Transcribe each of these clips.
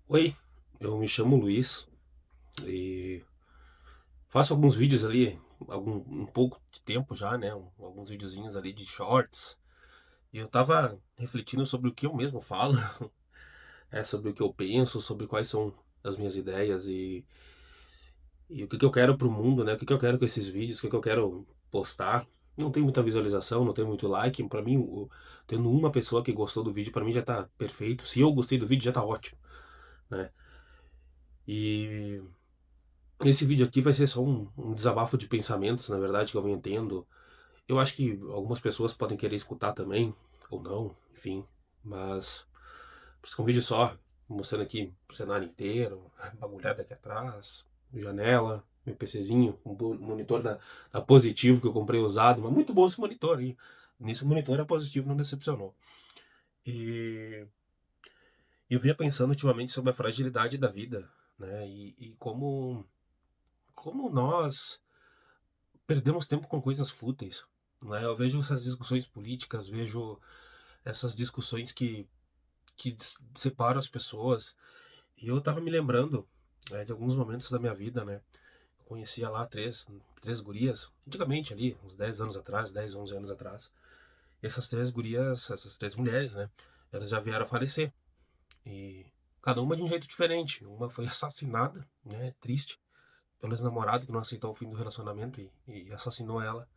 Oi, eu me chamo Luiz e faço alguns vídeos ali, um pouco de tempo já, né? Alguns videozinhos ali de shorts. E eu tava refletindo sobre o que eu mesmo falo, sobre o que eu penso, sobre quais são as minhas ideias e o que que eu quero pro mundo, né? O que que eu quero com esses vídeos, o que que eu quero postar. Não tem muita visualização, não tem muito like. Pra mim, tendo uma pessoa que gostou do vídeo, pra mim já tá perfeito. Se eu gostei do vídeo, já tá ótimo, né? E esse vídeo aqui vai ser só um desabafo de pensamentos, na verdade, que eu venho tendo. Eu acho que algumas pessoas podem querer escutar também, ou não, enfim. Mas, por isso que é um vídeo só, mostrando aqui o cenário inteiro, bagulhada aqui atrás, janela, meu PCzinho, monitor da Positivo que eu comprei usado, mas muito bom esse monitor aí. Nesse monitor a Positivo não decepcionou. E eu vinha pensando ultimamente sobre a fragilidade da vida, né? E como nós perdemos tempo com coisas fúteis, né? Eu vejo essas discussões políticas, vejo essas discussões que separam as pessoas. E eu tava me lembrando, de alguns momentos da minha vida, né? Eu conhecia lá três gurias, antigamente ali, uns 10 anos atrás, 10 11 anos atrás. E essas três gurias, essas três mulheres, né? Elas já vieram a falecer. E cada uma de um jeito diferente. Uma foi assassinada, né? Triste, pelo ex-namorado que não aceitou o fim do relacionamento e assassinou ela.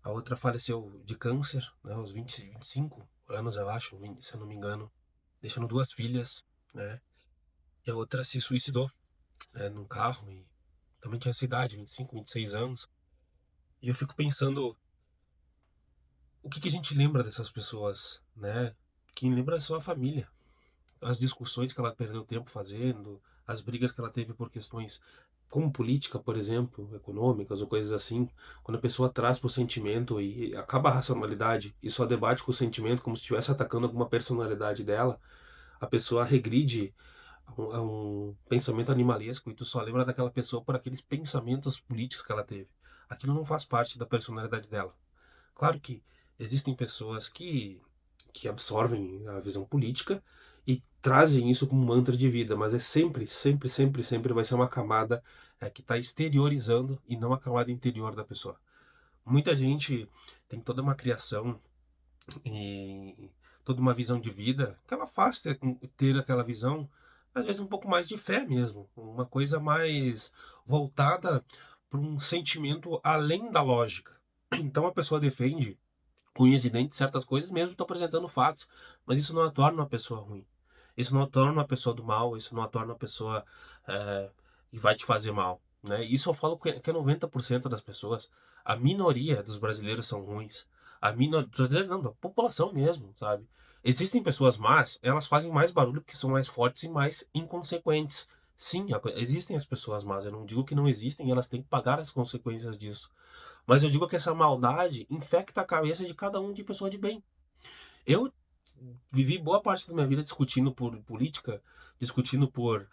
A outra faleceu de câncer, né, aos 20, 25 anos, eu acho, se eu não me engano, deixando duas filhas, né? E a outra se suicidou, né, num carro e também tinha essa idade, 25, 26 anos. E eu fico pensando, o que que a gente lembra dessas pessoas, né? Quem lembra é só a família. As discussões que ela perdeu tempo fazendo, as brigas que ela teve por questões como política, por exemplo, econômicas ou coisas assim, quando a pessoa traz para o sentimento e acaba a racionalidade e só debate com o sentimento como se estivesse atacando alguma personalidade dela, a pessoa regride a um pensamento animalesco e tu só lembra daquela pessoa por aqueles pensamentos políticos que ela teve. Aquilo não faz parte da personalidade dela. Claro que existem pessoas que absorvem a visão política e trazem isso como mantra de vida, mas é sempre, sempre, sempre, sempre vai ser uma camada que está exteriorizando e não a camada interior da pessoa. Muita gente tem toda uma criação e toda uma visão de vida que ela faz ter aquela visão, às vezes um pouco mais de fé mesmo, uma coisa mais voltada para um sentimento além da lógica. Então a pessoa defende unhas e dentes certas coisas, mesmo estou apresentando fatos. Mas isso não a torna uma pessoa ruim. Isso não a torna uma pessoa do mal, isso não a torna uma pessoa é, que vai te fazer mal. Né? Isso eu falo que é 90% das pessoas. A minoria dos brasileiros são ruins. A minoria, brasileiros não, da população mesmo, sabe? Existem pessoas más, elas fazem mais barulho porque são mais fortes e mais inconsequentes. Sim, existem as pessoas más, eu não digo que não existem, elas têm que pagar as consequências disso. Mas eu digo que essa maldade infecta a cabeça de cada um de pessoa de bem. Eu vivi boa parte da minha vida discutindo por política, discutindo por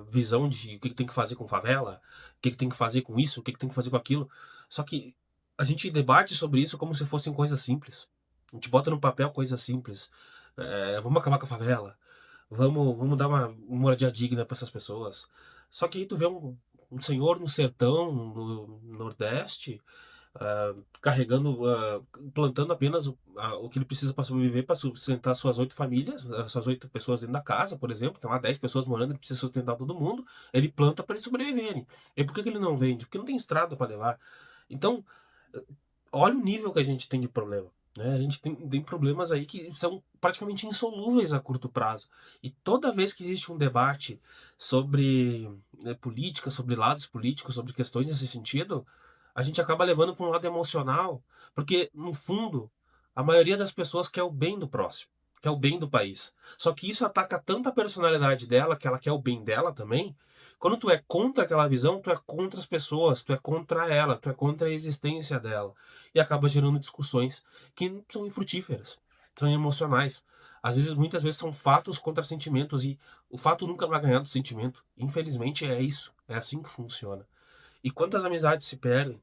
visão de o que, que tem que fazer com favela, o que, que tem que fazer com isso, o que, que tem que fazer com aquilo. Só que a gente debate sobre isso como se fossem coisas simples. A gente bota no papel coisas simples. Vamos acabar com a favela. Vamos dar uma moradia digna para essas pessoas. Só que aí tu vê um senhor no sertão, no Nordeste, carregando, plantando apenas o que ele precisa para sobreviver, para sustentar suas 8 famílias, suas 8 pessoas dentro da casa, por exemplo. Tem lá 10 pessoas morando, ele precisa sustentar todo mundo. Ele planta para eles sobreviverem. E por que que ele não vende? Porque não tem estrada para levar. Então, olha o nível que a gente tem de problema. Né? A gente tem problemas aí que são praticamente insolúveis a curto prazo. E toda vez que existe um debate sobre política, sobre lados políticos, sobre questões nesse sentido, a gente acaba levando para um lado emocional, porque, no fundo, a maioria das pessoas quer o bem do próximo, quer o bem do país. Só que isso ataca tanto a personalidade dela, que ela quer o bem dela também. Quando tu é contra aquela visão, tu é contra as pessoas, tu é contra ela, tu é contra a existência dela. E acaba gerando discussões que são infrutíferas, são emocionais. Às vezes, muitas vezes são fatos contra sentimentos e o fato nunca vai ganhar do sentimento. Infelizmente é isso, é assim que funciona. E quantas amizades se perdem?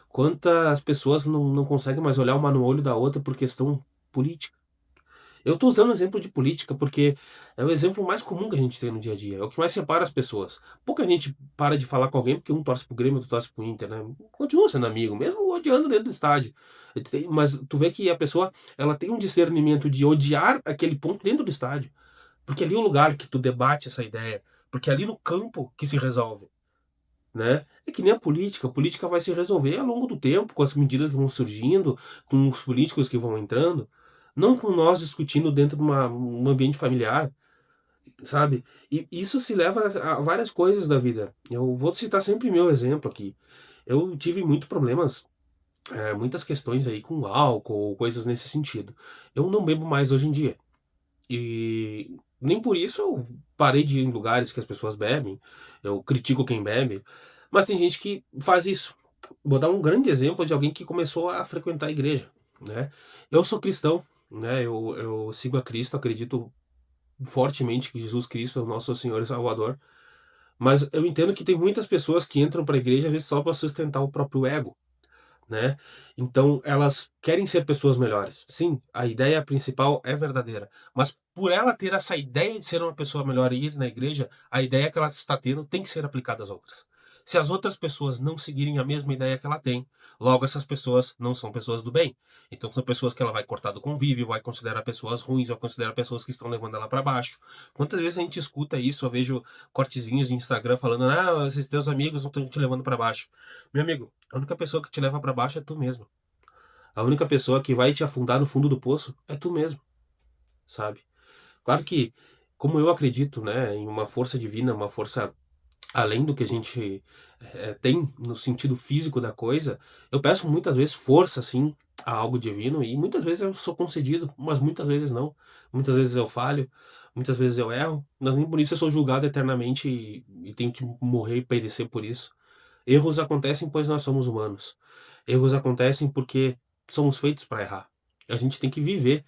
Quantas pessoas não conseguem mais olhar uma no olho da outra por questão política? Eu tô usando o exemplo de política porque é o exemplo mais comum que a gente tem no dia a dia, é o que mais separa as pessoas. Pouca gente para de falar com alguém porque um torce pro Grêmio, outro torce pro Inter, né? Continua sendo amigo, mesmo odiando dentro do estádio. Mas tu vê que a pessoa, ela tem um discernimento de odiar aquele ponto dentro do estádio, porque ali é o lugar que tu debate essa ideia, porque é ali no campo que se resolve, né? É que nem a política vai se resolver ao longo do tempo, com as medidas que vão surgindo, com os políticos que vão entrando, não com nós discutindo dentro de um ambiente familiar, sabe? E isso se leva a várias coisas da vida. Eu vou citar sempre meu exemplo aqui. Eu tive muitos problemas, muitas questões aí com álcool, coisas nesse sentido. Eu não bebo mais hoje em dia. E nem por isso eu parei de ir em lugares que as pessoas bebem. Eu critico quem bebe. Mas tem gente que faz isso. Vou dar um grande exemplo de alguém que começou a frequentar a igreja, né? Eu sou cristão, né? Eu sigo a Cristo, acredito fortemente que Jesus Cristo é o nosso Senhor e Salvador. Mas eu entendo que tem muitas pessoas que entram para a igreja às vezes só para sustentar o próprio ego, né? Então elas querem ser pessoas melhores. Sim, a ideia principal é verdadeira, mas por ela ter essa ideia de ser uma pessoa melhor e ir na igreja, a ideia que ela está tendo tem que ser aplicada às outras. Se as outras pessoas não seguirem a mesma ideia que ela tem, logo essas pessoas não são pessoas do bem. Então são pessoas que ela vai cortar do convívio, vai considerar pessoas ruins, vai considerar pessoas que estão levando ela para baixo. Quantas vezes a gente escuta isso? Eu vejo cortezinhos de Instagram falando: "Ah, esses teus amigos não estão te levando para baixo". Meu amigo, a única pessoa que te leva para baixo é tu mesmo. A única pessoa que vai te afundar no fundo do poço é tu mesmo, sabe? Claro que, como eu acredito, né, em uma força divina, uma força além do que a gente tem no sentido físico da coisa, eu peço muitas vezes força, assim, a algo divino e muitas vezes eu sou concedido, mas muitas vezes não. Muitas vezes eu falho, muitas vezes eu erro, mas nem por isso eu sou julgado eternamente e tenho que morrer e perecer por isso. Erros acontecem pois nós somos humanos. Erros acontecem porque somos feitos para errar. A gente tem que viver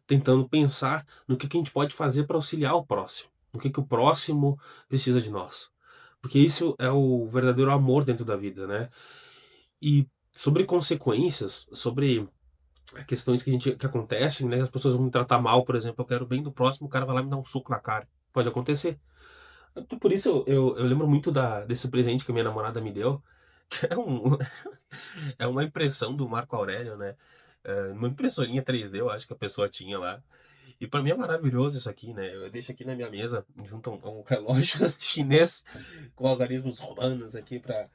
tentando pensar no que a gente pode fazer para auxiliar o próximo, no que o próximo precisa de nós. Porque isso é o verdadeiro amor dentro da vida, né? E sobre consequências, sobre questões que acontecem, né? As pessoas vão me tratar mal, por exemplo, eu quero o bem do próximo, o cara vai lá e me dar um soco na cara. Pode acontecer. Então, por isso eu lembro muito desse presente que a minha namorada me deu, que é é uma impressão do Marco Aurélio, né? Uma impressorinha 3D, eu acho que a pessoa tinha lá. E para mim é maravilhoso isso aqui, né? Eu deixo aqui na minha mesa, junto a um relógio chinês com algarismos romanos aqui para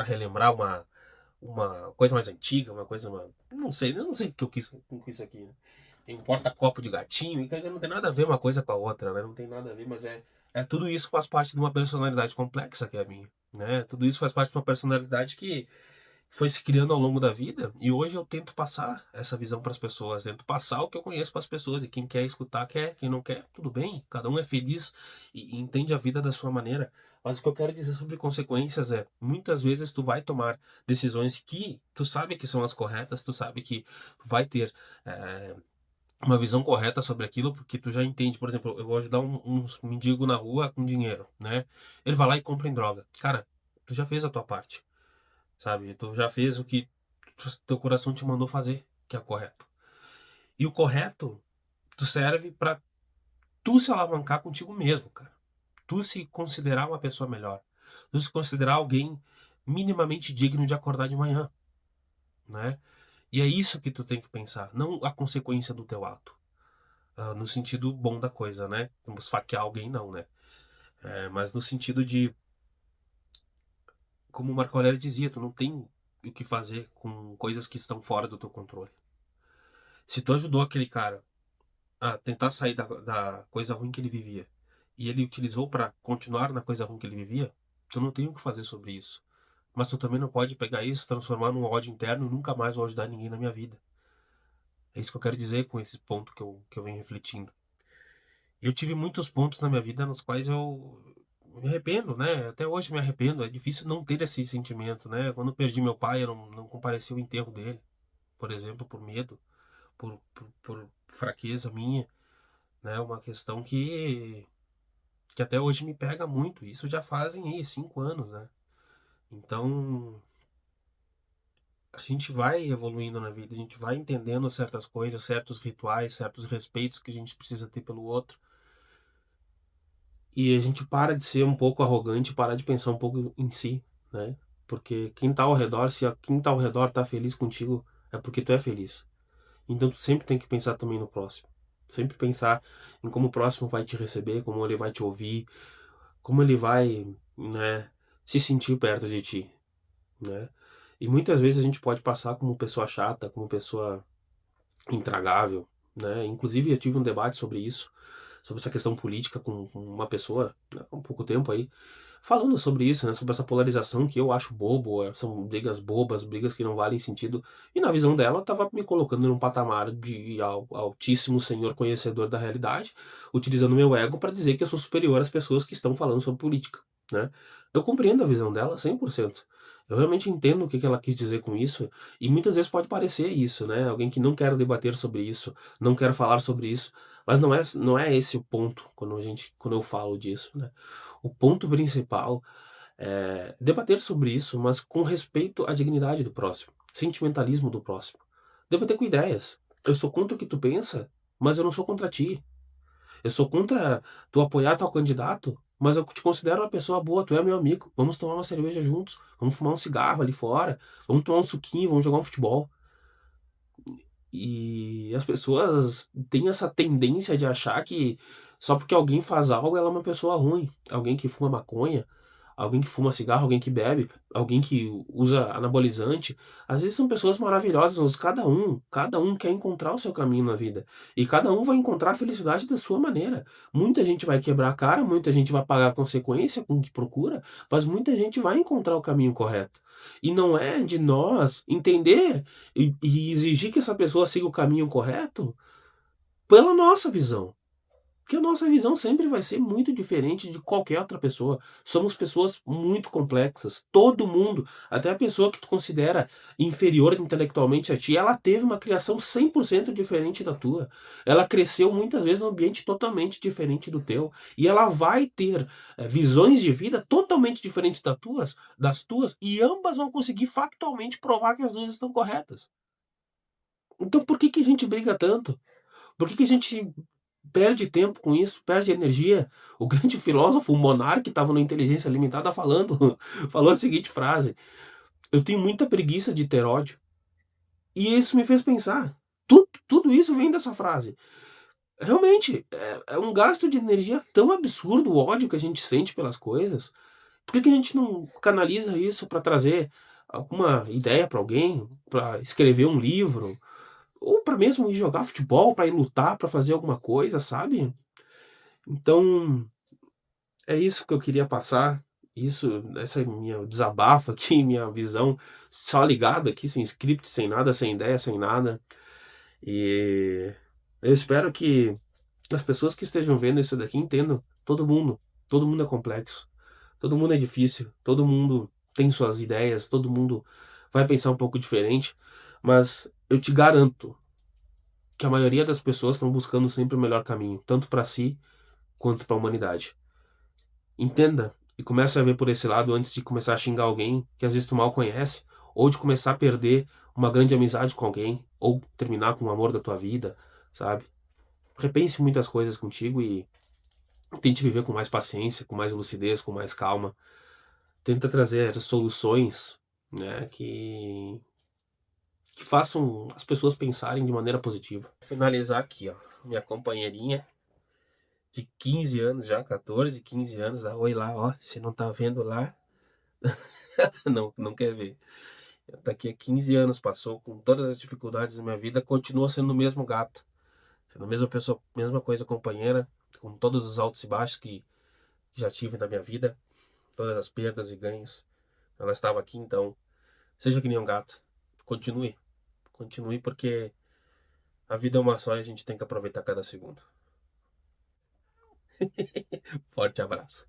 relembrar uma coisa mais antiga, uma coisa. Eu não sei o que eu quis com isso aqui, né? Tem um porta-copo de gatinho, e quer dizer, não tem nada a ver uma coisa com a outra, né? Não tem nada a ver, mas tudo isso faz parte de uma personalidade complexa que é a minha, né? Tudo isso faz parte de uma personalidade que foi se criando ao longo da vida e hoje eu tento passar essa visão para as pessoas, tento passar o que eu conheço para as pessoas e quem quer escutar quer, quem não quer, tudo bem, cada um é feliz e entende a vida da sua maneira. Mas o que eu quero dizer sobre consequências é, muitas vezes tu vai tomar decisões que tu sabe que são as corretas, tu sabe que vai ter uma visão correta sobre aquilo, porque tu já entende, por exemplo, eu vou ajudar um mendigo na rua com dinheiro, né? Ele vai lá e compra em droga. Cara, tu já fez a tua parte, sabe? Tu já fez o que teu coração te mandou fazer, que é correto. E o correto, tu serve pra tu se alavancar contigo mesmo, cara. Tu se considerar uma pessoa melhor. Tu se considerar alguém minimamente digno de acordar de manhã, né? E é isso que tu tem que pensar, não a consequência do teu ato. No sentido bom da coisa, né? Vamos esfaquear alguém, não, né? Mas no sentido de, como o Marco Aurélio dizia, tu não tem o que fazer com coisas que estão fora do teu controle. Se tu ajudou aquele cara a tentar sair da coisa ruim que ele vivia e ele utilizou para continuar na coisa ruim que ele vivia, tu não tem o que fazer sobre isso. Mas tu também não pode pegar isso, transformar num ódio interno e nunca mais vou ajudar ninguém na minha vida. É isso que eu quero dizer com esse ponto que eu venho refletindo. Eu tive muitos pontos na minha vida nos quais eu me arrependo, né? Até hoje me arrependo. É difícil não ter esse sentimento, né? Quando eu perdi meu pai, eu não compareci ao enterro dele, por exemplo, por medo, por fraqueza minha, né? Uma questão que até hoje me pega muito. Isso já fazem aí 5 anos, né? Então, a gente vai evoluindo na vida, a gente vai entendendo certas coisas, certos rituais, certos respeitos que a gente precisa ter pelo outro. E a gente para de ser um pouco arrogante, para de pensar um pouco em si, né? Porque quem tá ao redor, se quem tá ao redor tá feliz contigo, é porque tu é feliz. Então tu sempre tem que pensar também no próximo. Sempre pensar em como o próximo vai te receber, como ele vai te ouvir, como ele vai, né, se sentir perto de ti, né? E muitas vezes a gente pode passar como pessoa chata, como pessoa intragável, né? Inclusive eu tive um debate sobre isso, sobre essa questão política com uma pessoa, né, há um pouco tempo aí, falando sobre isso, né, sobre essa polarização que eu acho bobo, são brigas bobas, brigas que não valem sentido, e na visão dela eu tava me colocando num patamar de altíssimo senhor conhecedor da realidade, utilizando meu ego para dizer que eu sou superior às pessoas que estão falando sobre política, né? Eu compreendo a visão dela 100%. Eu realmente entendo o que ela quis dizer com isso, e muitas vezes pode parecer isso, né? Alguém que não quer debater sobre isso, não quer falar sobre isso, mas não é esse o ponto quando eu falo disso, né? O ponto principal é debater sobre isso, mas com respeito à dignidade do próximo, sentimentalismo do próximo. Debater com ideias. Eu sou contra o que tu pensa, mas eu não sou contra ti. Eu sou contra tu apoiar tal candidato, mas eu te considero uma pessoa boa, tu é meu amigo. Vamos tomar uma cerveja juntos, vamos fumar um cigarro ali fora, vamos tomar um suquinho, vamos jogar um futebol. E as pessoas têm essa tendência de achar que só porque alguém faz algo, ela é uma pessoa ruim. Alguém que fuma maconha, alguém que fuma cigarro, alguém que bebe, alguém que usa anabolizante. Às vezes são pessoas maravilhosas, mas cada um quer encontrar o seu caminho na vida. E cada um vai encontrar a felicidade da sua maneira. Muita gente vai quebrar a cara, muita gente vai pagar a consequência com o que procura, mas muita gente vai encontrar o caminho correto. E não é de nós entender e exigir que essa pessoa siga o caminho correto pela nossa visão. Porque a nossa visão sempre vai ser muito diferente de qualquer outra pessoa. Somos pessoas muito complexas. Todo mundo, até a pessoa que tu considera inferior intelectualmente a ti, ela teve uma criação 100% diferente da tua. Ela cresceu muitas vezes num ambiente totalmente diferente do teu. E ela vai ter visões de vida totalmente diferentes das tuas, e ambas vão conseguir factualmente provar que as duas estão corretas. Então por que que a gente briga tanto? Por que que a gente perde tempo com isso, perde energia? O grande filósofo, o monarca, que estava no Inteligência Limitada falando, falou a seguinte frase: eu tenho muita preguiça de ter ódio. E isso me fez pensar. Tudo isso vem dessa frase. Realmente, é um gasto de energia tão absurdo o ódio que a gente sente pelas coisas. Por que que a gente não canaliza isso para trazer alguma ideia para alguém, para escrever um livro, ou para mesmo ir jogar futebol, para ir lutar, para fazer alguma coisa, sabe? Então, é isso que eu queria passar. Essa é minha desabafo aqui, minha visão, só ligado aqui, sem script, sem nada, sem ideia, sem nada. E eu espero que as pessoas que estejam vendo isso daqui entendam. Todo mundo é complexo, todo mundo é difícil, todo mundo tem suas ideias, todo mundo vai pensar um pouco diferente, mas eu te garanto que a maioria das pessoas estão buscando sempre o melhor caminho, tanto para si quanto para a humanidade. Entenda e comece a ver por esse lado antes de começar a xingar alguém que às vezes tu mal conhece, ou de começar a perder uma grande amizade com alguém, ou terminar com o amor da tua vida, sabe? Repense muitas coisas contigo e tente viver com mais paciência, com mais lucidez, com mais calma. Tenta trazer soluções, né, que façam as pessoas pensarem de maneira positiva. Vou finalizar aqui, ó, minha companheirinha de 15 anos já, 14, 15 anos, oi lá, ó, se não tá vendo lá, não, não quer ver. Daqui a 15 anos passou com todas as dificuldades da minha vida, continua sendo o mesmo gato, sendo a mesma pessoa, mesma coisa companheira, com todos os altos e baixos que já tive na minha vida, todas as perdas e ganhos. Ela estava aqui, então, seja que nem um gato, continue, continue, porque a vida é uma só e a gente tem que aproveitar cada segundo. Forte abraço.